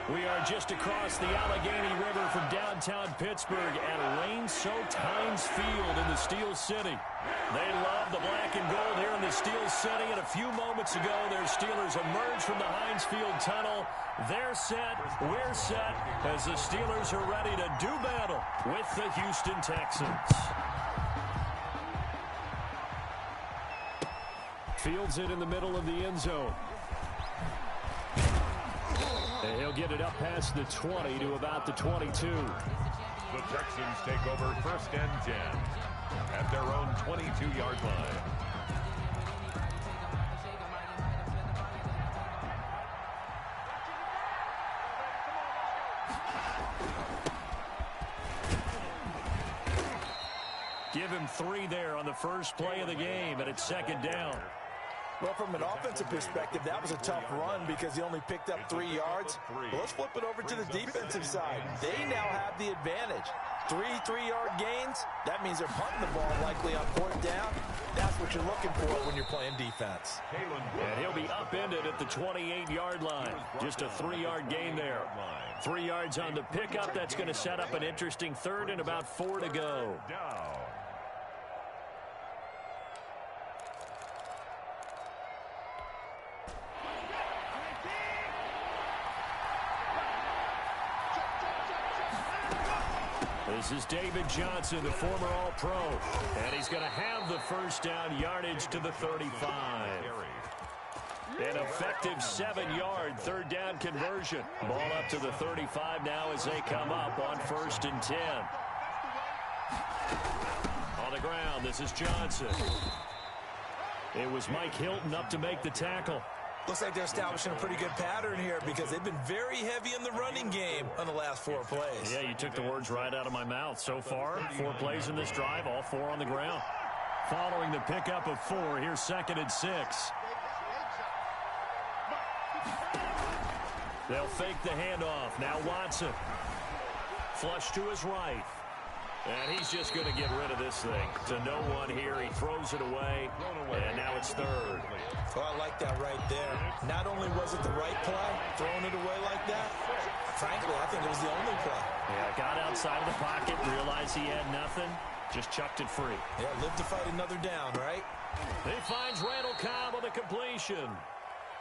We are just across the Allegheny River from downtown Pittsburgh at Rain-soaked Heinz Field in the Steel City. They love the black and gold here in the Steel City, and a few moments ago, their Steelers emerged from the Heinz Field tunnel. They're set, we're set, as the Steelers are ready to do battle with the Houston Texans. Fields it in the middle of the end zone. And he'll get it up past the 20 to about the 22. The Texans take over 1st and 10 at their own 22-yard line. Give him 3 there on the first play of the game, and it's 2nd down. Well, from an offensive perspective, that was a tough run because he only picked up 3 yards. Well, let's flip it over to the defensive side. They now have the advantage. 3 3-yard gains, that means they're punting the ball likely on 4th down. That's what you're looking for when you're playing defense. And he'll be upended at the 28-yard line. Just a 3-yard gain there. 3 yards on the pickup. That's going to set up an interesting 3rd and about 4 to go. This is David Johnson, the former All-Pro, and he's going to have the 1st down yardage to the 35. An effective 7-yard 3rd down conversion. Ball up to the 35 now as they come up on 1st and 10. On the ground, this is Johnson. It was Mike Hilton up to make the tackle. Looks like they're establishing a pretty good pattern here because they've been very heavy in the running game on the last 4 plays. Yeah, you took the words right out of my mouth. So far, 4 plays in this drive, all 4 on the ground. Following the pickup of 4, here's 2nd and 6. They'll fake the handoff. Now Watson. Flush to his right. And he's just going to get rid of this thing. To no one here. He throws it away. And now it's 3rd. Oh, I like that right there. Not only was it the right play, throwing it away like that, frankly, I think it was the only play. Yeah, got outside of the pocket, realized he had nothing, just chucked it free. Yeah, live to fight another down, right? He finds Randall Cobb on the completion.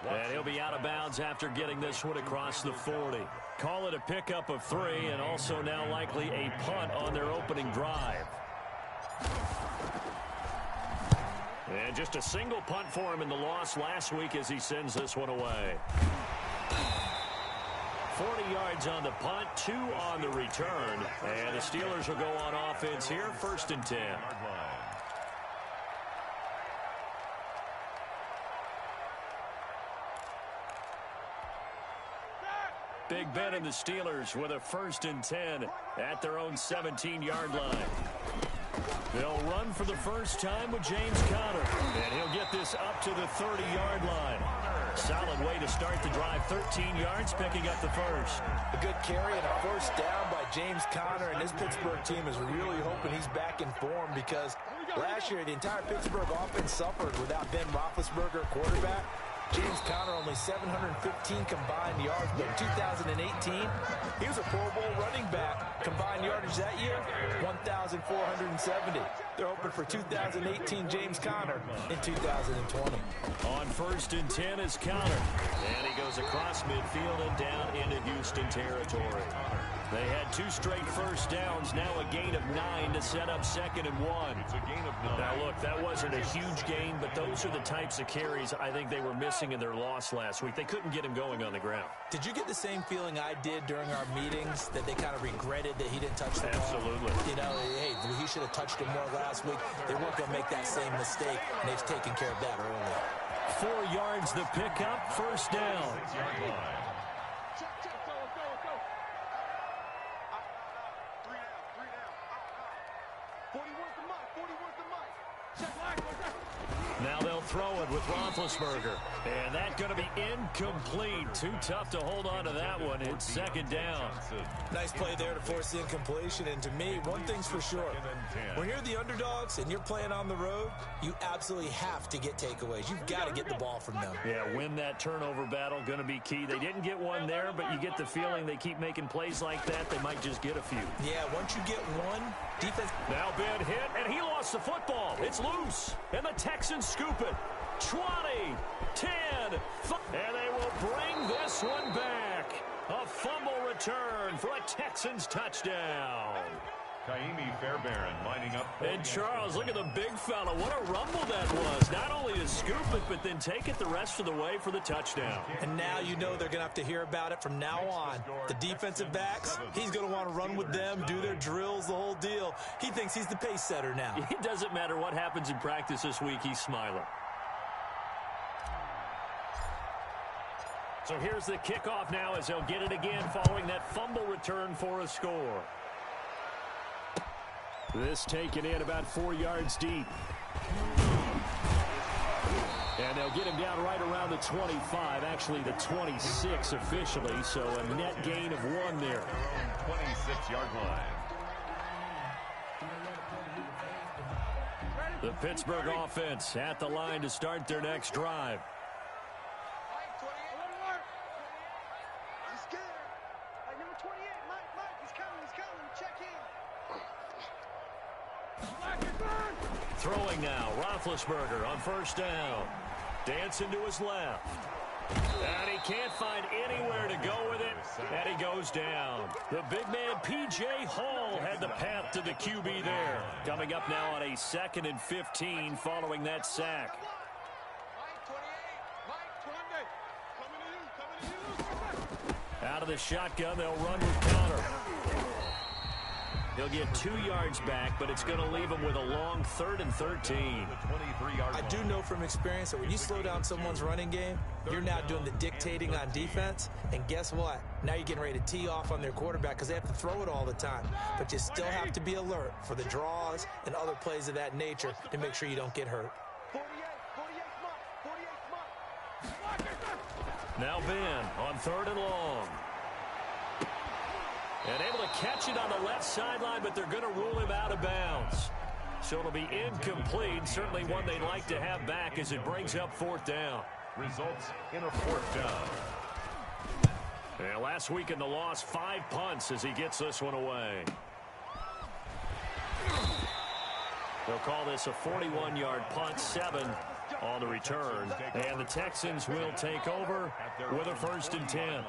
And he'll be out of bounds after getting this one across the 40. Call it a pickup of 3, and also now likely a punt on their opening drive. And just a single punt for him in the loss last week as he sends this one away. 40 yards on the punt, 2 on the return. And the Steelers will go on offense here, 1st and 10. Big Ben and the Steelers with a 1st and 10 at their own 17-yard line. They'll run for the first time with James Conner, and he'll get this up to the 30-yard line. Solid way to start the drive, 13 yards, picking up the 1st. A good carry and a 1st down by James Conner, and this Pittsburgh team is really hoping he's back in form because last year the entire Pittsburgh offense suffered without Ben Roethlisberger, quarterback. James Conner only 715 combined yards, but in 2018, he was a Pro Bowl running back. Combined yardage that year, 1,470. They're hoping for 2018 James Conner in 2020. On 1st and 10 is Conner. And he goes across midfield and down into Houston territory. They had 2 straight 1st downs, now a gain of 9 to set up 2nd and 1. It's a gain of 9. Now, look, that wasn't a huge gain, but those are the types of carries I think they were missing in their loss last week. They couldn't get him going on the ground. Did you get the same feeling I did during our meetings, that they kind of regretted that he didn't touch the ball? Absolutely. You know, hey, he should have touched it more last week. They weren't going to make that same mistake, and they've taken care of that early. 4 yards the pickup, 1st down. Now they'll throw it with Roethlisberger. And that's going to be incomplete. Too tough to hold on to that one. It's second down. Nice play there to force the incompletion. And to me, one thing's for sure. When you're the underdogs and you're playing on the road, you absolutely have to get takeaways. You've got to get the ball from them. Yeah, win that turnover battle, going to be key. They didn't get one there, but you get the feeling they keep making plays like that, they might just get a few. Yeah, once you get one, defense. Now Ben hit, and he lost the football. It's loose, and the Texans scoop it. 20, 10, 5, and they will bring this one back. A fumble return for a Texans touchdown. Kaimi Fairbairn lining up. And Charles, look at the big fella. What a rumble that was. Not only to scoop it, but then take it the rest of the way for the touchdown. And now you know they're going to have to hear about it from now on. The defensive backs, he's going to want to run with them, do their drills, the whole deal. He thinks he's the pace setter now. It doesn't matter what happens in practice this week, he's smiling. So here's the kickoff now as they'll get it again following that fumble return for a score. This taken in about 4 yards deep. And they'll get him down right around the 25, actually the 26 officially, so a net gain of 1 there. 26-yard line. The Pittsburgh offense at the line to start their next drive. Throwing now, Roethlisberger on first down. Dancing to his left. And he can't find anywhere to go with it, and he goes down. The big man, P.J. Hall, had the path to the QB there. Coming up now on a 2nd and 15 following that sack. Out of the shotgun, they'll run with Connor. He'll get 2 yards back, but it's going to leave him with a long 3rd and 13. I do know from experience that when you slow down someone's running game, you're now doing the dictating on defense. And guess what? Now you're getting ready to tee off on their quarterback because they have to throw it all the time. But you still have to be alert for the draws and other plays of that nature to make sure you don't get hurt. Now Ben on 3rd and long. And able to catch it on the left sideline, but they're going to rule him out of bounds. So it'll be incomplete. Certainly one they'd like to have back as it brings up 4th down. Results in a 4th down. And last week in the loss, 5 punts as he gets this one away. They'll call this a 41-yard punt, 7 on the return. And the Texans will take over with a 1st and 10.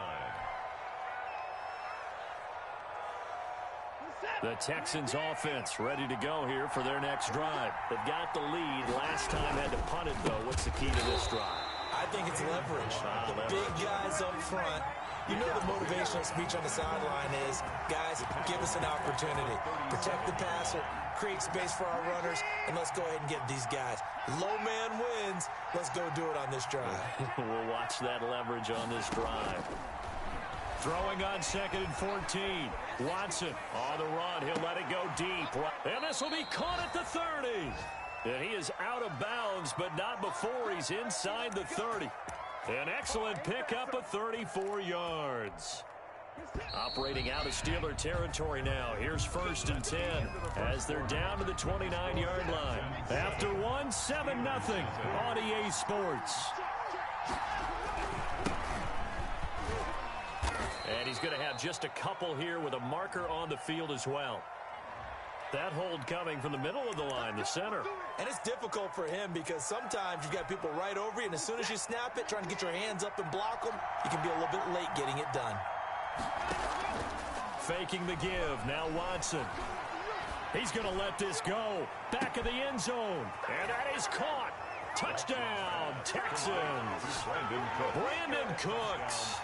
The Texans offense ready to go here for their next drive. They've got the lead. Last time had to punt it, though. What's the key to this drive? I think it's leverage. The big guys up front. You know the motivational speech on the sideline is, guys, give us an opportunity. Protect the passer, create space for our runners, and let's go ahead and get these guys. Low man wins. Let's go do it on this drive. We'll watch that leverage on this drive. Throwing on 2nd and 14. Watson on the run. He'll let it go deep. And this will be caught at the 30. And he is out of bounds, but not before he's inside the 30. An excellent pickup of 34 yards. Operating out of Steeler territory now. Here's 1st and 10 as they're down to the 29-yard line. After 1, 7-0 on EA Sports. And he's going to have just a couple here with a marker on the field as well. That hold coming from the middle of the line, the center. And it's difficult for him because sometimes you've got people right over you, and as soon as you snap it, trying to get your hands up and block them, you can be a little bit late getting it done. Faking the give. Now Watson. He's going to let this go. Back of the end zone. And that is caught. Touchdown, Texans. Brandon Cooks.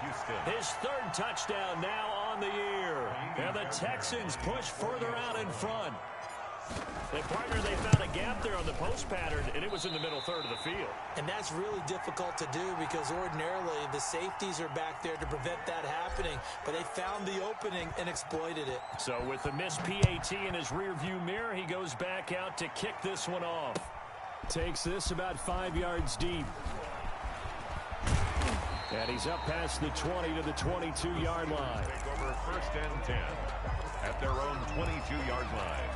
His 3rd touchdown now on the year. And the Texans push further out in front. And partner, they found a gap there on the post pattern, and it was in the middle 3rd of the field. And that's really difficult to do because ordinarily the safeties are back there to prevent that happening. But they found the opening and exploited it. So with the missed PAT in his rearview mirror, he goes back out to kick this one off. Takes this about 5 yards deep. And he's up past the 20 to the 22-yard line. Take over first and 10 at their own 22-yard line.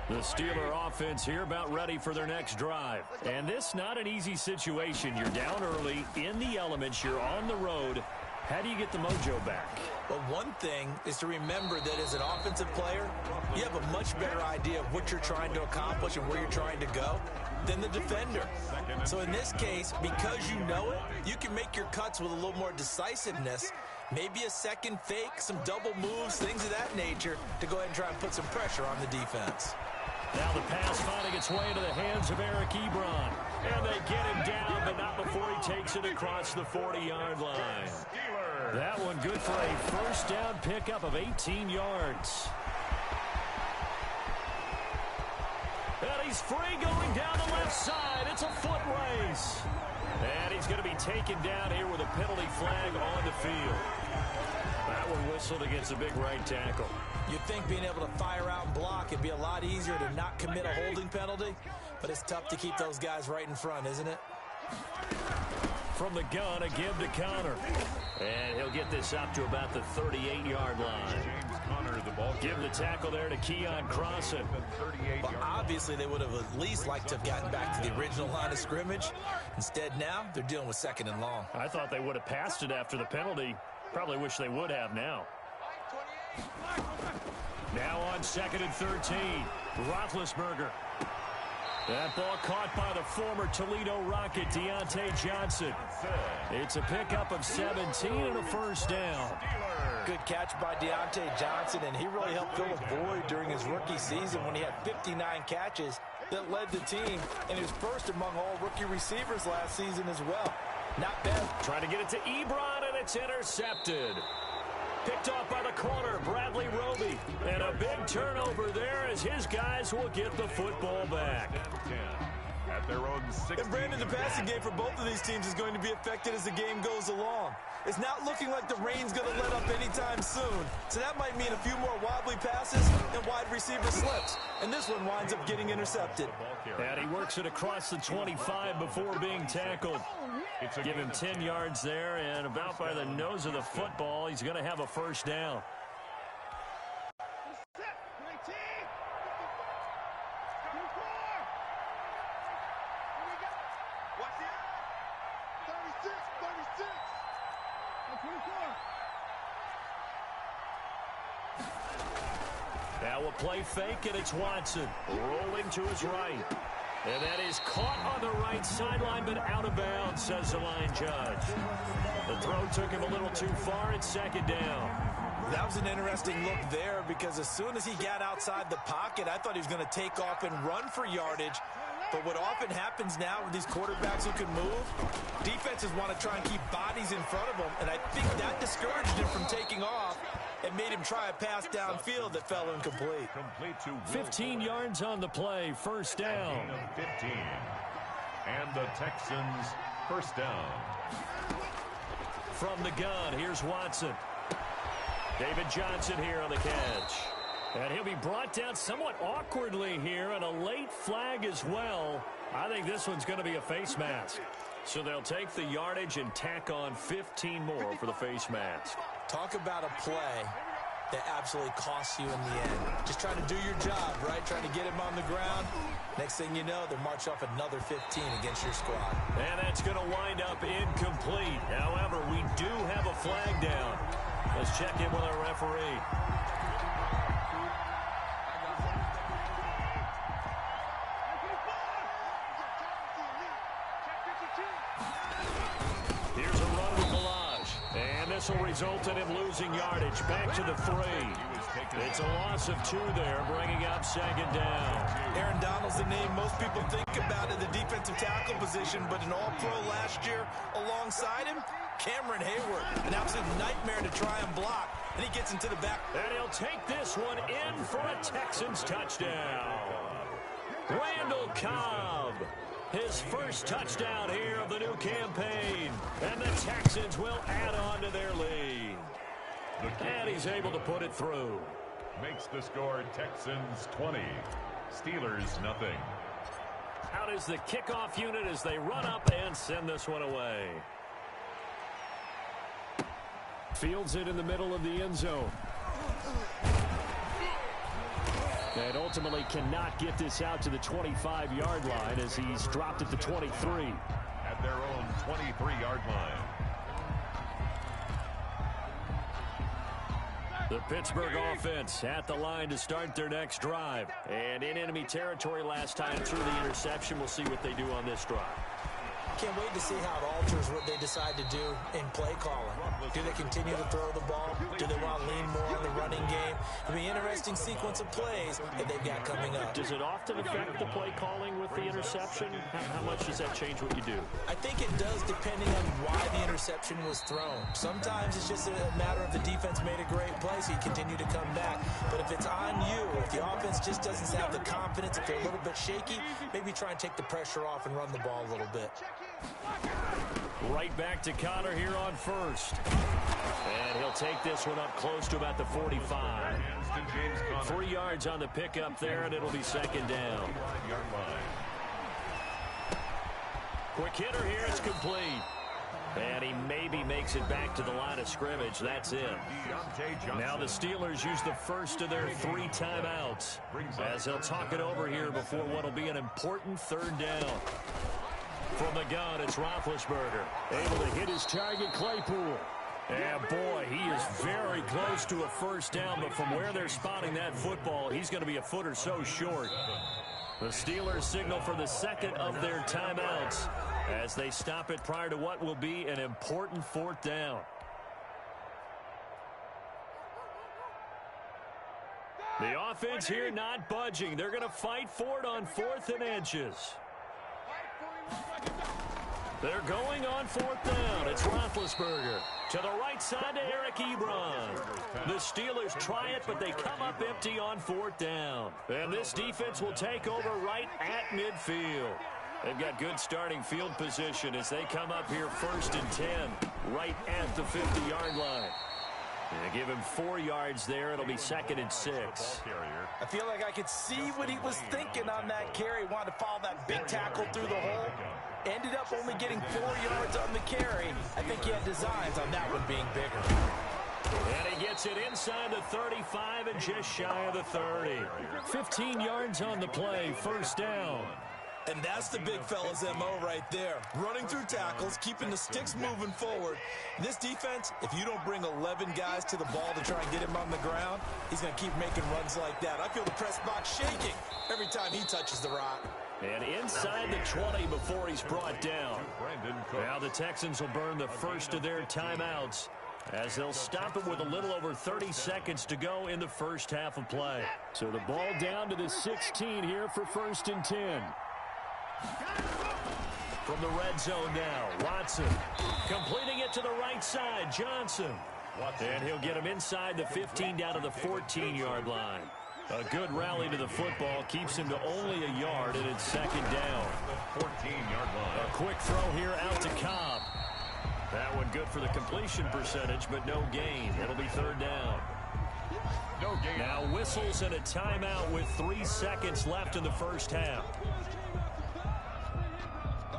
The Steeler offense here about ready for their next drive. And this not an easy situation. You're down early, in the elements, you're on the road. How do you get the mojo back? Well, one thing is to remember that as an offensive player, you have a much better idea of what you're trying to accomplish and where you're trying to go than the defender. So in this case, because you know it, you can make your cuts with a little more decisiveness, maybe a second fake, some double moves, things of that nature, to go ahead and try and put some pressure on the defense. Now the pass finding its way into the hands of Eric Ebron. And they get him down, but not before he takes it across the 40-yard line. That one good for a first down pickup of 18 yards. And he's free going down the left side. It's a foot race. And he's going to be taken down here with a penalty flag on the field. That one whistled against a big right tackle. You'd think being able to fire out and block it'd be a lot easier to not commit a holding penalty, but it's tough to keep those guys right in front, isn't it? From the gun, a give to Connor. And he'll get this up to about the 38-yard line. James Conner, the ball. Give the tackle there to Keon Crossan. Well, obviously, they would have at least liked to have gotten back to the original line of scrimmage. Instead, now, they're dealing with second and long. I thought they would have passed it after the penalty. Probably wish they would have now. Now on 2nd and 13, Roethlisberger. That ball caught by the former Toledo Rocket, Deontay Johnson. It's a pickup of 17 and a first down. Good catch by Deontay Johnson, and he really helped fill a void during his rookie season when he had 59 catches that led the team, and he was first among all rookie receivers last season as well. Not bad. Trying to get it to Ebron, and it's intercepted. Picked off by the corner, Bradley Roby. And a big turnover there as his guys will get the football back. At their own 60. And Brandon, the passing game for both of these teams is going to be affected as the game goes along. It's not looking like the rain's going to let up anytime soon. So that might mean a few more wobbly passes and wide receiver slips. And this one winds up getting intercepted. And he works it across the 25 before being tackled. Give him 10 yards there, and about by the nose of the football, he's going to have a first down. Now we'll play fake, and it's Watson rolling to his right. And that is caught on the right sideline, but out of bounds, says the line judge. The throw took him a little too far. It's second down. That was an interesting look there because as soon as he got outside the pocket, I thought he was going to take off and run for yardage. But what often happens now with these quarterbacks who can move, defenses want to try and keep bodies in front of them, and I think that discouraged him from taking off and made him try a pass downfield that fell incomplete. 15 yards on the play, first down. 15. And the Texans first down. From the gun, here's Watson. David Johnson here on the catch. And he'll be brought down somewhat awkwardly here, and a late flag as well. I think this one's going to be a face mask. So they'll take the yardage and tack on 15 more for the face mask. Talk about a play that absolutely costs you in the end. Just trying to do your job, right? Trying to get him on the ground. Next thing you know, they'll march off another 15 against your squad. And that's going to wind up incomplete. However, we do have a flag down. Let's check in with our referee. Here's a run with Balaj. And this will result in him losing yardage. Back to the 3. It's a loss of 2 there, bringing up second down. Aaron Donald's the name most people think about at the defensive tackle position, but an all-pro last year alongside him, Cameron Hayward, an absolute nightmare to try and block, and he gets into the back. And he'll take this one in for a Texans touchdown. Randall Cobb, his first touchdown here of the new campaign, and the Texans will add on to their lead. And he's able to put it through. Makes the score Texans 20, Steelers, nothing. Out is the kickoff unit as they run up and send this one away. Fields it in the middle of the end zone. And ultimately cannot get this out to the 25-yard line as he's dropped at the 23. At their own 23-yard line. The Pittsburgh offense at the line to start their next drive. And in enemy territory last time through the interception. We'll see what they do on this drive. Can't wait to see how it alters what they decide to do in play calling. Do they continue to throw the ball? Do they want to lean more on the running game? It'll be an interesting sequence of plays that they've got coming up. Does it often affect the play calling with the interception? How much does that change what you do? I think it does, depending on why the interception was thrown. Sometimes it's just a matter of the defense made a great play, so you continue to come back. But if it's on you, if the offense just doesn't have the confidence, if they're a little bit shaky, maybe try and take the pressure off and run the ball a little bit. Right back to Connor here on first. And he'll take this one up close to about the 45. 3 yards on the pickup there, and it'll be second down. Quick hitter here, it's complete. And he maybe makes it back to the line of scrimmage. That's it. Now the Steelers use the first of their 3 timeouts as they'll talk it over here before what will be an important third down. From the gun, it's Roethlisberger. Able to hit his target, Claypool. And boy, he is very close to a first down, but from where they're spotting that football, he's going to be a foot or so short. The Steelers signal for the second of their timeouts as they stop it prior to what will be an important fourth down. The offense here not budging. They're going to fight for it on 4th and inches. They're going on 4th down. It's Roethlisberger. To the right side to Eric Ebron. The Steelers try it, but they come up empty on 4th down. And this defense will take over right at midfield. They've got good starting field position as they come up here 1st and 10, right at the 50-yard line. And give him 4 yards there. It'll be 2nd and 6. I feel like I could see what he was thinking on that carry. Wanted to follow that big tackle through the hole. Ended up only getting 4 yards on the carry. I think he had designs on that one being bigger. And he gets it inside the 35 and just shy of the 30. 15 yards on the play, 1st down. And that's the big fella's MO right there. Running through tackles, keeping the sticks moving forward. This defense, if you don't bring 11 guys to the ball to try and get him on the ground, he's going to keep making runs like that. I feel the press box shaking every time he touches the rock. And inside the 20 before he's brought down. Now the Texans will burn the first of their timeouts as they'll stop it with a little over 30 seconds to go in the first half of play. So the ball down to the 16 here for 1st and 10. From the red zone now, Watson completing it to the right side, Johnson. And he'll get him inside the 15 down to the 14-yard line. A good rally to the football keeps him to only a yard, and it's 2nd down. 14-yard line. A quick throw here out to Cobb. That one good for the completion percentage, but no gain. It'll be 3rd down. No gain. Now whistles and a timeout with 3 seconds left in the first half.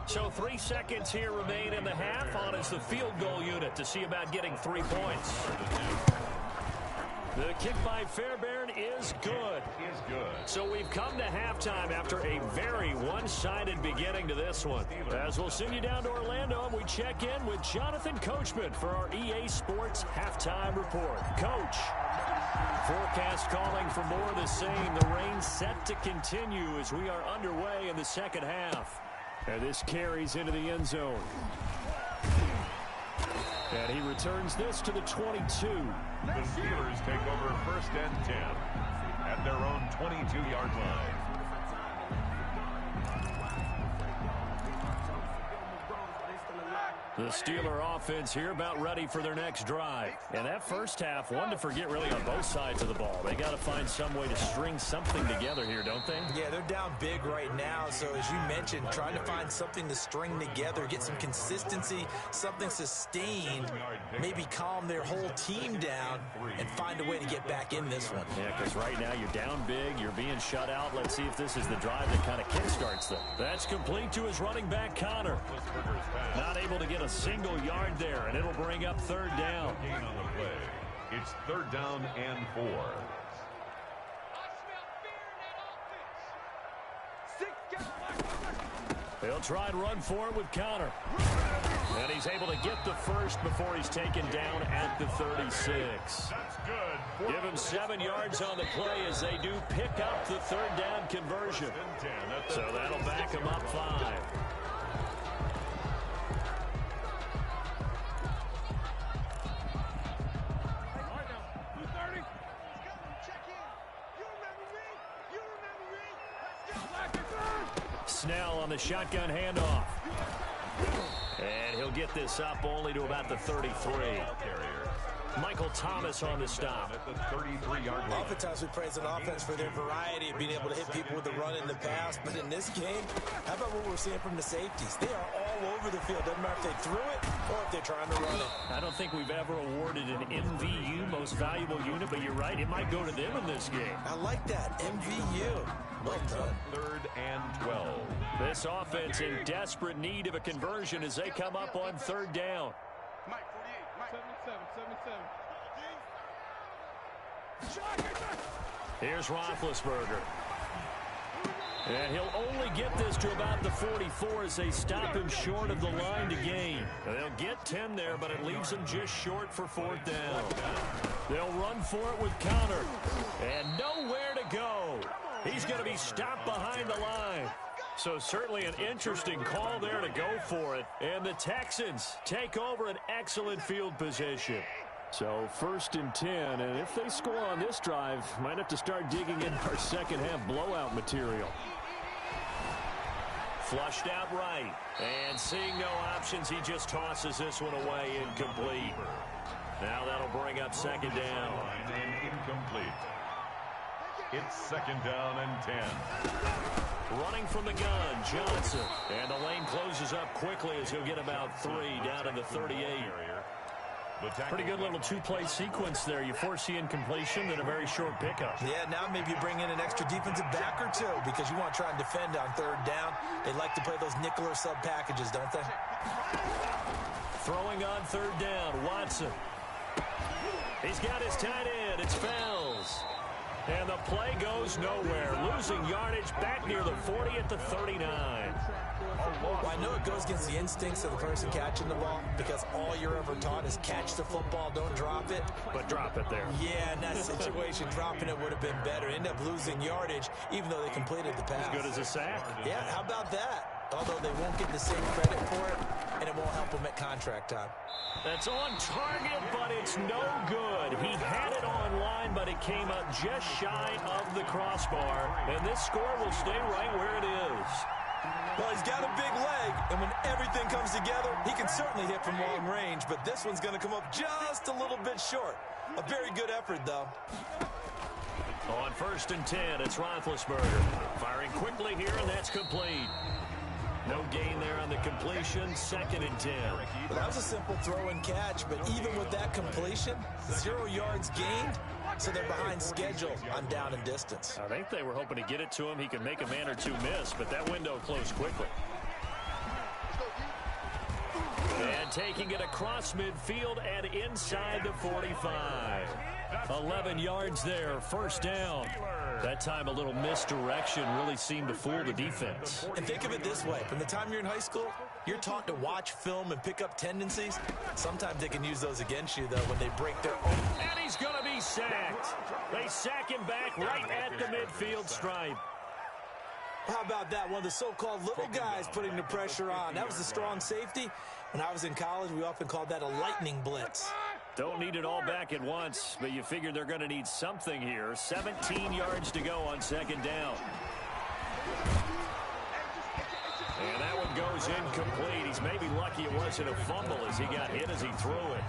So 3 seconds here remain in the half. On is the field goal unit to see about getting 3 points. The kick by Fairbairn is good. So we've come to halftime after a very one-sided beginning to this one. As we'll send you down to Orlando, and we check in with Jonathan Coachman for our EA Sports Halftime Report. Coach, forecast calling for more of the same. The rain set to continue as we are underway in the second half. And this carries into the end zone. And he returns this to the 22. The Steelers take over 1st and 10 at their own 22-yard line. The Steeler offense here about ready for their next drive. And that first half, one to forget really on both sides of the ball. They got to find some way to string something together here, don't they? Yeah, they're down big right now. So as you mentioned, trying to find something to string together, get some consistency, something sustained, maybe calm their whole team down and find a way to get back in this one. Yeah, because right now you're down big, you're being shut out. Let's see if this is the drive that kind of kickstarts them. That's complete to his running back, Connor. Not able to get a single yard there, and it'll bring up third down. Gain on the play. It's third down and 4. He'll try and run for it with Connor. And he's able to get the first before he's taken down at the 36. That's good. Give him 7 yards on the play as they do pick up the third down conversion. So that'll back him up 5. Snell on the shotgun handoff. And he'll get this up only to about the 33. Michael Thomas on the stop. At the 33-yard line. Oftentimes we praise an offense for their variety of being able to hit people with the run in the pass. But in this game, how about what we're seeing from the safeties? They are all over the field. Doesn't matter if they threw it or if they're trying to run it. I don't think we've ever awarded an MVU, most valuable unit, but you're right, it might go to them in this game. I like that. MVU. Well done. Third and 12. This offense in desperate need of a conversion as they come up on third down. Mike, 48, Mike. 77. Here's Roethlisberger. And he'll only get this to about the 44 as they stop him short of the line to gain. They'll get 10 there, but it leaves them just short for fourth down. They'll run for it with Connor. And nowhere to go. He's going to be stopped behind the line. So certainly an interesting call there to go for it. And the Texans take over an excellent field position. So first and 10, and if they score on this drive, might have to start digging in our second half blowout material. Flushed out right, and seeing no options, he just tosses this one away, incomplete. Now that'll bring up second down. And incomplete. It's second down and 10. Running from the gun, Johnson. And the lane closes up quickly as he'll get about 3 down to the 38. Pretty good little two-play sequence there. You foresee incompletion and a very short pickup. Yeah, now maybe you bring in an extra defensive back or two because you want to try and defend on third down. They like to play those nickel or sub packages, don't they? Throwing on third down, Watson. He's got his tight end. It's Fells. And the play goes nowhere. Losing yardage back near the 40 at the 39. Well, I know it goes against the instincts of the person catching the ball because all you're ever taught is catch the football, don't drop it. But drop it there. Yeah, in that situation, dropping it would have been better. End up losing yardage even though they completed the pass. As good as a sack. Yeah, how about that? Although they won't get the same credit for it, and it won't help them at contract time. That's on target, but it's no good. He had it on line, but it came up just shy of the crossbar. And this score will stay right where it is. Well, he's got a big leg, and when everything comes together, he can certainly hit from long range, but this one's going to come up just a little bit short. A very good effort, though. On first and 10, it's Roethlisberger. Firing quickly here, and that's complete. No gain there on the completion, second and 10. Well, that was a simple throw and catch, but even with that completion, 0 yards gained, so they're behind schedule on down and distance. I think they were hoping to get it to him. He could make a man or two miss, but that window closed quickly. And taking it across midfield and inside the 45. 11 yards there, first down. That time a little misdirection really seemed to fool the defense. And think of it this way. From the time you're in high school, you're taught to watch film and pick up tendencies. Sometimes they can use those against you, though, when they break their own. And he's going to be sacked. They sack him back right at the midfield stripe. How about that? One of the so-called little guys putting the pressure on. That was the strong safety. When I was in college, we often called that a lightning blitz. Don't need it all back at once, but you figure they're going to need something here. 17 yards to go on second down. And that one goes incomplete. He's maybe lucky it wasn't a fumble as he got hit as he threw it.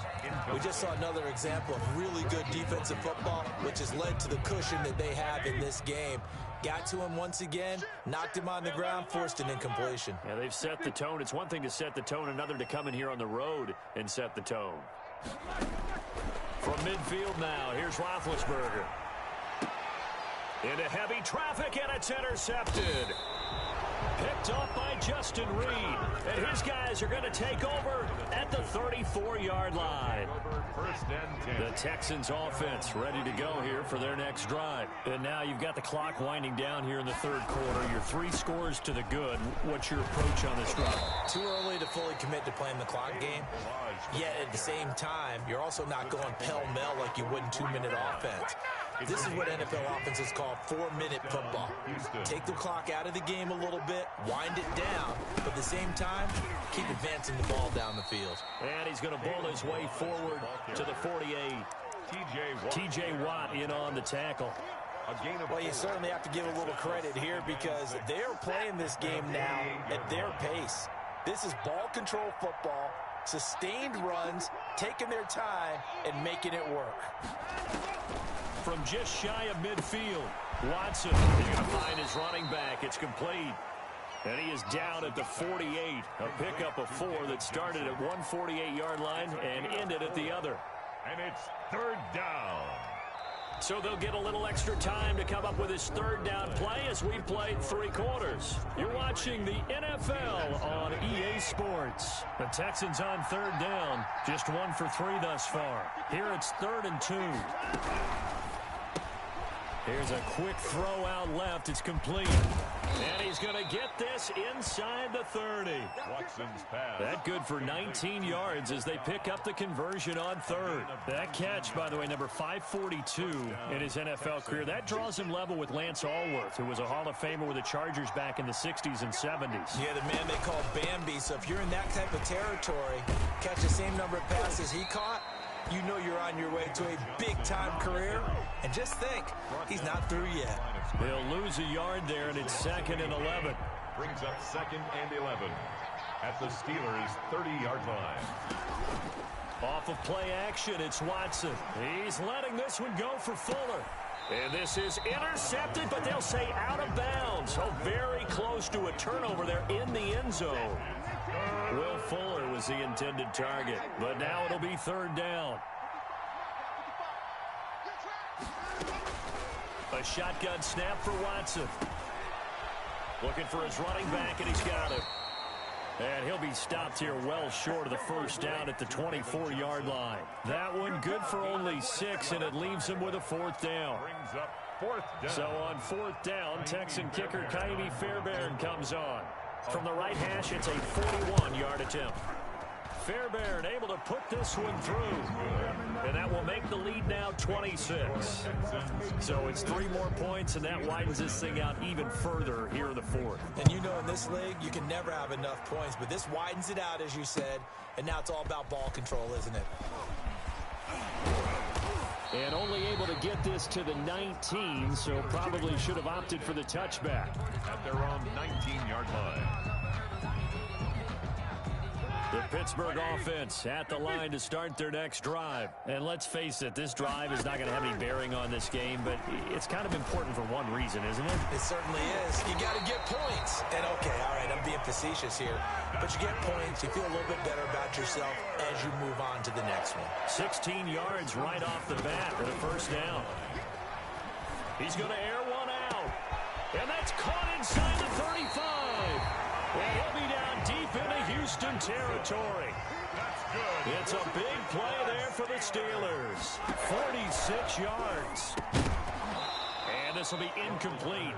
We just saw another example of really good defensive football, which has led to the cushion that they have in this game. Got to him once again, knocked him on the ground, forced an incompletion. Yeah, they've set the tone. It's one thing to set the tone, another to come in here on the road and set the tone. From midfield now, here's Roethlisberger. Into heavy traffic, and it's intercepted. Picked up by Justin Reed. And his guys are going to take over at the 34-yard line. First and 10. The Texans offense ready to go here for their next drive. And now you've got the clock winding down here in the third quarter. You're 3 scores to the good. What's your approach on this drive? Too early to fully commit to playing the clock game. Yet at the same time, you're also not going pell-mell like you would in 2-minute offense. This is what NFL offenses call 4-minute football. Take the clock out of the game a little bit, wind it down, but at the same time, keep advancing the ball down the field. And he's going to bowl his way forward to the 48. T.J. Watt in on the tackle. Well, you certainly have to give a little credit here because they're playing this game now at their pace. This is ball control football, sustained runs, taking their time, and making it work. From just shy of midfield, Watson is going to find his running back. It's complete. And he is down at the 48. A pickup of 4 that started at one 48-yard line and ended at the other. And it's third down. So they'll get a little extra time to come up with his third down play as we played 3 quarters. You're watching the NFL on EA Sports. The Texans on third down, just 1 for 3 thus far. Here it's 3rd and 2. Here's a quick throw out left. It's complete. And he's going to get this inside the 30. Watson's pass. That good for 19 yards as they pick up the conversion on 3rd. That catch, by the way, number 542 in his NFL career. That draws him level with Lance Allworth, who was a Hall of Famer with the Chargers back in the 60s and 70s. Yeah, the man they call Bambi. So if you're in that type of territory, catch the same number of passes he caught, you know you're on your way to a big-time career. And just think, he's not through yet. They'll lose a yard there, and it's 2nd and 11. Brings up 2nd and 11 at the Steelers' 30-yard line. Off of play action, it's Watson. He's letting this one go for Fuller. And this is intercepted, but they'll say out of bounds. So very close to a turnover there in the end zone. Will Fuller was the intended target, but now it'll be 3rd down. A shotgun snap for Watson. Looking for his running back, and he's got it. And he'll be stopped here well short of the 1st down at the 24-yard line. That one good for only 6, and it leaves him with a 4th down. Brings up 4th down. So on 4th down, Texan kicker Kaimi Fairbairn comes on. From the right hash, it's a 41-yard attempt. Fairbairn able to put this one through. And that will make the lead now 26. So it's 3 more points, and that widens this thing out even further here in the 4th. And you know in this league, you can never have enough points, but this widens it out, as you said, and now it's all about ball control, isn't it? And only able to get this to the 19, so probably should have opted for the touchback. At their own 19-yard line. The Pittsburgh offense at the line to start their next drive. And let's face it, this drive is not going to have any bearing on this game, but it's kind of important for one reason, isn't it? It certainly is. You got to get points. And okay, all right, I'm being facetious here. But you get points, you feel a little bit better about yourself as you move on to the next one. 16 yards right off the bat for the 1st down. He's going to air one out. And that's caught inside the 35. And he'll be down deep into Houston territory. That's good. It's a big play there for the Steelers. 46 yards. And this will be incomplete.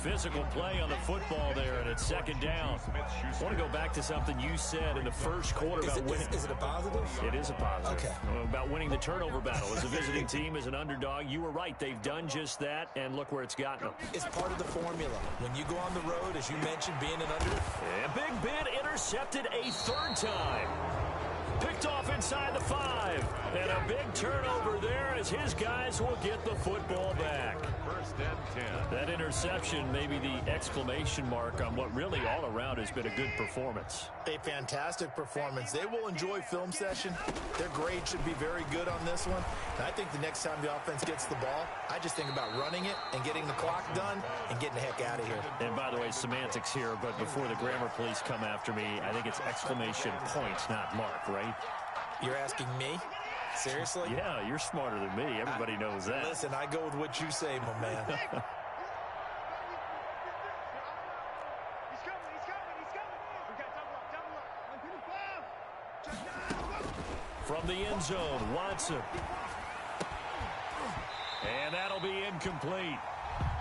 Physical play on the football there, and it's 2nd down. I want to go back to something you said in the 1st quarter about winning. Is it a positive? It is a positive. Okay. About winning the turnover battle. As a visiting team, as an underdog, you were right. They've done just that, and look where it's gotten them. It's part of the formula. When you go on the road, as you mentioned, being an underdog. And Big Ben intercepted a 3rd time. Picked off inside the 5. And a big turnover there as his guys will get the football back. First and 10. That interception may be the exclamation mark on what really all around has been a good performance. A fantastic performance. They will enjoy film session. Their grade should be very good on this one. And I think the next time the offense gets the ball, I just think about running it and getting the clock done and getting the heck out of here. And by the way, semantics here, but before the grammar police come after me, I think it's exclamation point, not mark, right? You're asking me? Seriously? Yeah, you're smarter than me. Everybody knows that. Listen, I go with what you say, my man. He's coming. We got double up. From the end zone, Watson. And that'll be incomplete.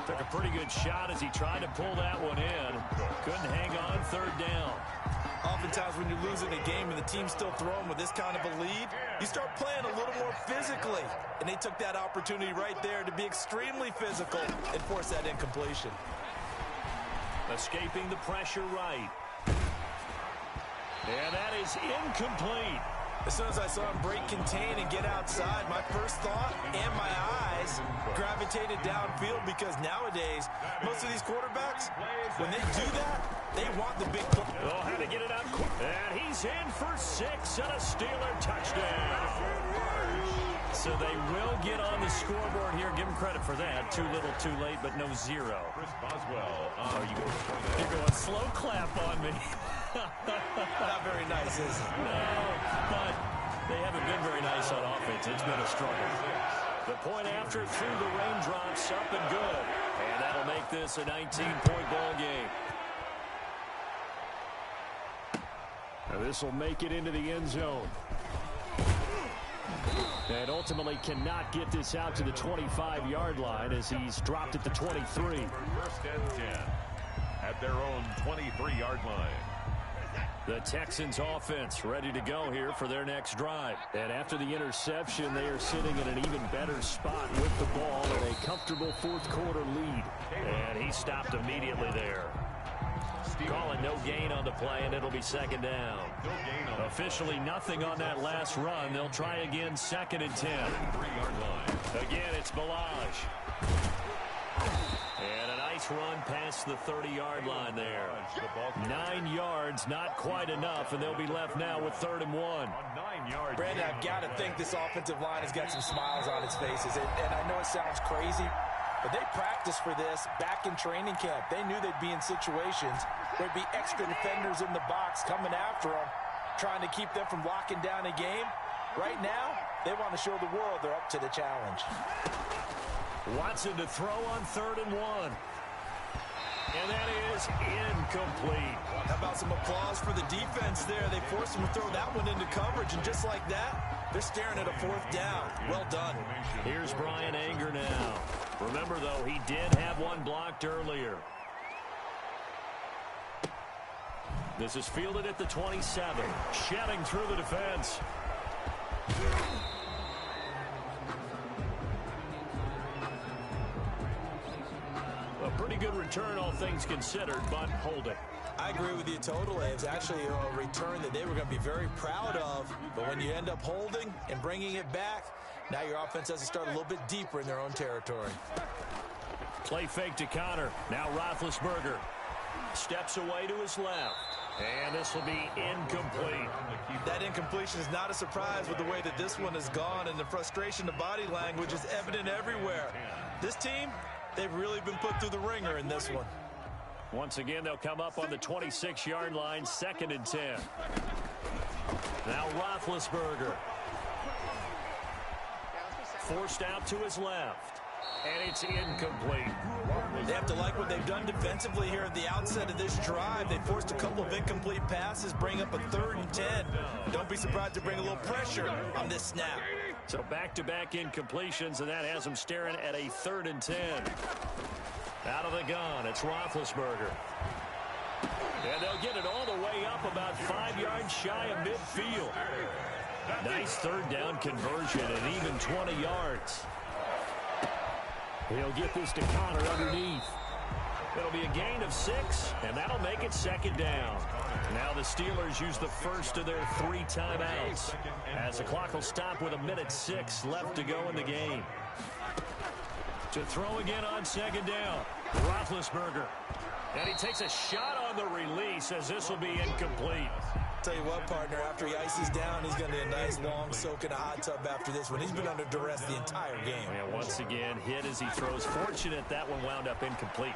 Took a pretty good shot as he tried to pull that one in. Couldn't hang on, third down. Oftentimes when you're losing a game and the team's still throwing with this kind of a lead, you start playing a little more physically. And they took that opportunity right there to be extremely physical and force that incompletion. Escaping the pressure right. And that is incomplete. As soon as I saw him break contain and get outside, my first thought and my eyes gravitated downfield, because nowadays, most of these quarterbacks, when they do that, they want the big play. Oh, had to get it out quick. And he's in for 6 and a Steeler touchdown. So they will get on the scoreboard here. Give them credit for that. Too little, too late, but no zero. Chris Boswell. You're going slow clap on me. Not very nice, is it? No, but they haven't been very nice on offense. It's been a struggle. The point after through the raindrops, up and good. And that'll make this a 19-point ball game. Now this will make it into the end zone. And ultimately cannot get this out to the 25-yard line as he's dropped at the 23. First and 10 at their own 23-yard line. The Texans offense ready to go here for their next drive. And after the interception, they are sitting in an even better spot with the ball in a comfortable fourth-quarter lead. And he stopped immediately there. Calling no gain on the play, and it'll be second down. Officially nothing on that last run. They'll try again, 2nd and 10. 3-yard line. Again, it's Balaj. And a nice run past the 30-yard line there. 9 yards, not quite enough, and they'll be left now with 3rd and 1. 9 yards. Brandon, I've got to think this offensive line has got some smiles on its faces. And I know it sounds crazy, but they practiced for this back in training camp. They knew they'd be in situations where there'd be extra defenders in the box coming after them, trying to keep them from locking down a game. Right now, they want to show the world they're up to the challenge. Watson to throw on 3rd and 1. And that is incomplete. How about some applause for the defense there? They forced him to throw that one into coverage, and just like that, they're staring at a 4th down. Well done. Here's Brian Anger now. Remember, though, he did have one blocked earlier. This is fielded at the 27. Shedding through the defense. A pretty good return, all things considered, but hold it. I agree with you totally. It was actually a return that they were going to be very proud of. But when you end up holding and bringing it back, now your offense has to start a little bit deeper in their own territory. Play fake to Connor. Now Roethlisberger steps away to his left. And this will be incomplete. That incompletion is not a surprise with the way that this one has gone, and the frustration of body language is evident everywhere. This team, they've really been put through the ringer in this one. Once again, they'll come up on the 26-yard line, 2nd and 10. Now Roethlisberger. Forced out to his left. And it's incomplete. They have to like what they've done defensively here at the outset of this drive. They forced a couple of incomplete passes, bring up a 3rd and 10. Don't be surprised to bring a little pressure on this snap. So back-to-back incompletions, and that has them staring at a 3rd and 10. Out of the gun, it's Roethlisberger. And they'll get it all the way up about 5 yards shy of midfield. Nice 3rd down conversion and even 20 yards. He'll get this to Connor underneath. It'll be a gain of 6, and that'll make it 2nd down. Now the Steelers use the first of their 3 timeouts, as the clock will stop with 1:06 left to go in the game. To throw again on second down. Roethlisberger. And he takes a shot on the release as this will be incomplete. Tell you what, partner, after he ices down, he's going to need a nice long soak in a hot tub after this one. He's been under duress the entire game. And once again, hit as he throws. Fortunate that one wound up incomplete.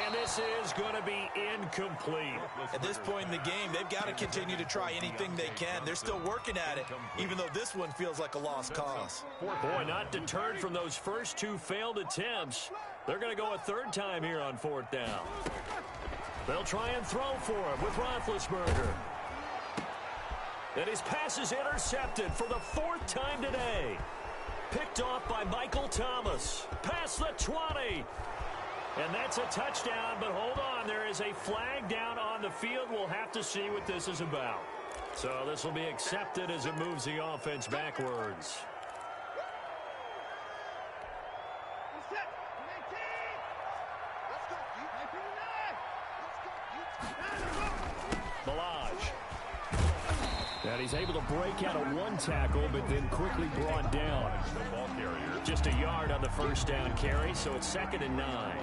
And this is going to be incomplete. At this point in the game, they've got to continue to try anything they can. They're still working at it, even though this one feels like a lost cause. Boy, not deterred from those first two failed attempts. They're going to go a third time here on fourth down. They'll try and throw for him with Roethlisberger. And his pass is intercepted for the fourth time today. Picked off by Michael Thomas. Past the 20. And that's a touchdown, but hold on. There is a flag down on the field. We'll have to see what this is about. So this will be accepted as it moves the offense backwards. And he's able to break out of one tackle, but then quickly brought down. Just a yard on the first down carry, so it's 2nd and 9.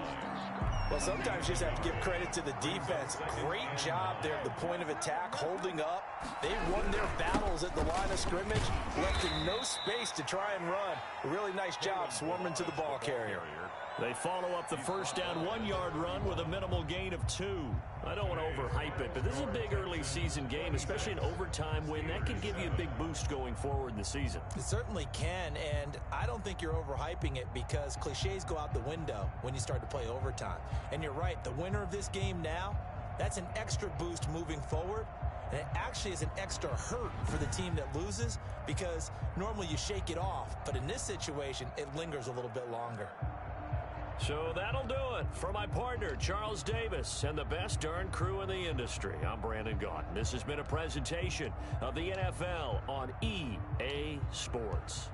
Well, sometimes you just have to give credit to the defense. Great job there at the point of attack, holding up. They won their battles at the line of scrimmage, left in no space to try and run. A really nice job swarming to the ball carrier. They follow up the first down 1-yard run with a minimal gain of 2. I don't want to overhype it, but this is a big early season game, especially an overtime win. That can give you a big boost going forward in the season. It certainly can, and I don't think you're overhyping it because cliches go out the window when you start to play overtime. And you're right, the winner of this game now, that's an extra boost moving forward. And it actually is an extra hurt for the team that loses because normally you shake it off. But in this situation, it lingers a little bit longer. So that'll do it for my partner, Charles Davis, and the best darn crew in the industry. I'm Brandon Gaudin. This has been a presentation of the NFL on EA Sports.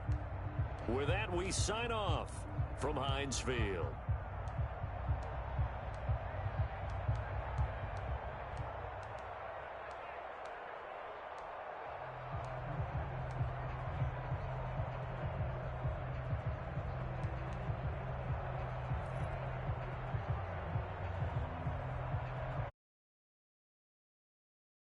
With that, we sign off from Heinz Field.